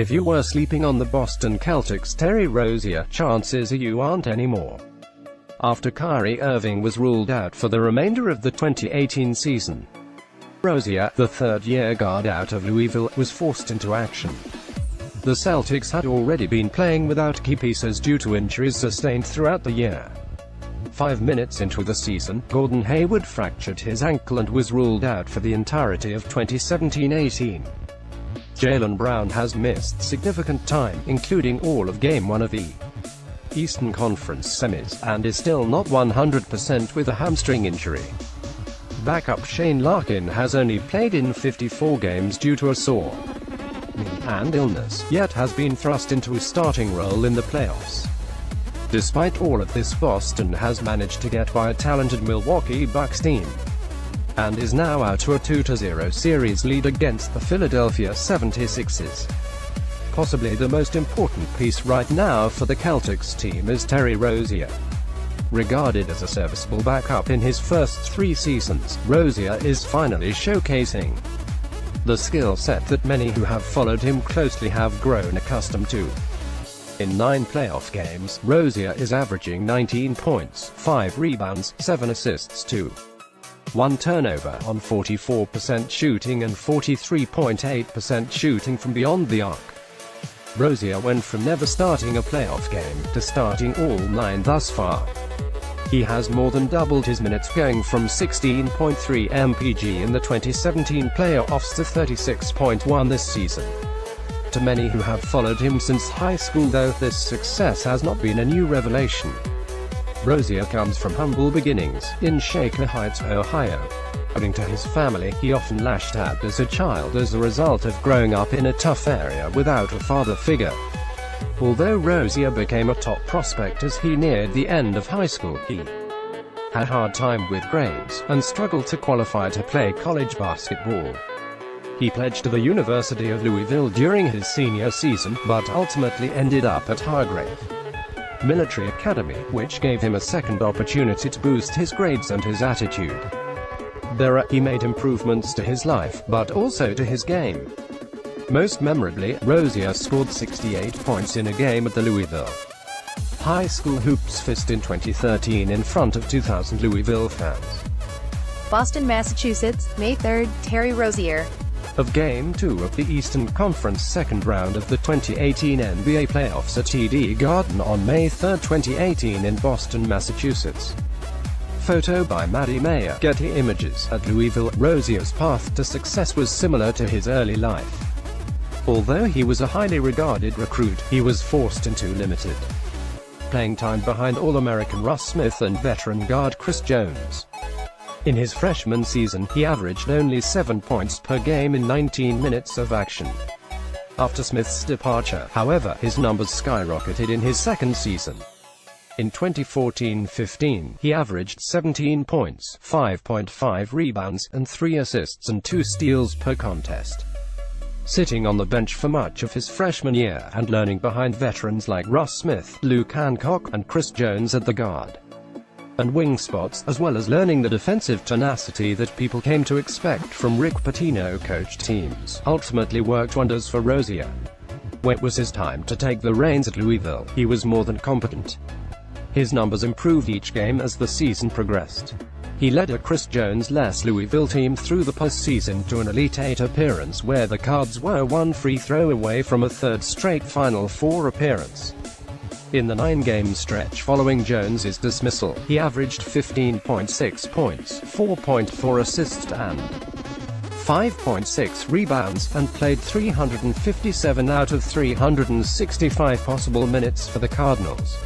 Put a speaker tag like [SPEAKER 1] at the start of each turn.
[SPEAKER 1] If you were sleeping on the Boston Celtics' Terry Rozier, chances are you aren't anymore. After Kyrie Irving was ruled out for the remainder of the 2018 season, Rozier, the third-year guard out of Louisville, was forced into action. The Celtics had already been playing without key pieces due to injuries sustained throughout the year. 5 minutes into the season, Gordon Hayward fractured his ankle and was ruled out for the entirety of 2017-18. Jaylen Brown has missed significant time, including all of Game 1 of the Eastern Conference semis, and is still not 100% with a hamstring injury. Backup Shane Larkin has only played in 54 games due to a sore knee and illness, yet has been thrust into a starting role in the playoffs. Despite all of this, Boston has managed to get by a talented Milwaukee Bucks team, and is now out to a 2-0 series lead against the Philadelphia 76ers. Possibly the most important piece right now for the Celtics team is Terry Rozier. Regarded as a serviceable backup in his first 3 seasons, Rozier is finally showcasing the skill set that many who have followed him closely have grown accustomed to. In 9 playoff games, Rozier is averaging 19 points, 5 rebounds, 7 assists, 1 turnover on 44% shooting and 43.8% shooting from beyond the arc. Rozier went from never starting a playoff game to starting all 9 thus far. He has more than doubled his minutes, going from 16.3 mpg in the 2017 playoffs to 36.1 this season. To many who have followed him since high school, though, this success has not been a new revelation. Rozier comes from humble beginnings, in Shaker Heights, Ohio. According to his family, he often lashed out as a child as a result of growing up in a tough area without a father figure. Although Rozier became a top prospect as he neared the end of high school, he had a hard time with grades, and struggled to qualify to play college basketball. He pledged to the University of Louisville during his senior season, but ultimately ended up at Hargrave Military Academy, which gave him a second opportunity to boost his grades and his attitude. There, he made improvements to his life, but also to his game. Most memorably, Rozier scored 68 points in a game at the Louisville High School Hoops Fest in 2013 in front of 2,000 Louisville fans.
[SPEAKER 2] Boston, Massachusetts, May 3, Terry Rozier.
[SPEAKER 1] Of Game 2 of the Eastern Conference second round of the 2018 NBA playoffs at TD Garden on May 3, 2018 in Boston, Massachusetts. Photo by Maddie Mayer. Getty Images. At Louisville, Rozier's path to success was similar to his early life. Although he was a highly regarded recruit, he was forced into limited playing time behind All-American Russ Smith and veteran guard Chris Jones. In his freshman season, he averaged only 7 points per game in 19 minutes of action. After Smith's departure, however, his numbers skyrocketed in his second season. In 2014-15, he averaged 17 points, 5.5 rebounds, and 3 assists and 2 steals per contest. Sitting on the bench for much of his freshman year, and learning behind veterans like Russ Smith, Luke Hancock, and Chris Jones at the guard and wing spots, as well as learning the defensive tenacity that people came to expect from Rick Pitino-coached teams, ultimately worked wonders for Rozier. When it was his time to take the reins at Louisville, he was more than competent. His numbers improved each game as the season progressed. He led a Chris Jones-less Louisville team through the postseason to an Elite 8 appearance where the Cards were 1 free throw away from a third straight Final Four appearance. In the 9-game stretch following Jones's dismissal, he averaged 15.6 points, 4.4 assists and 5.6 rebounds, and played 357 out of 365 possible minutes for the Cardinals.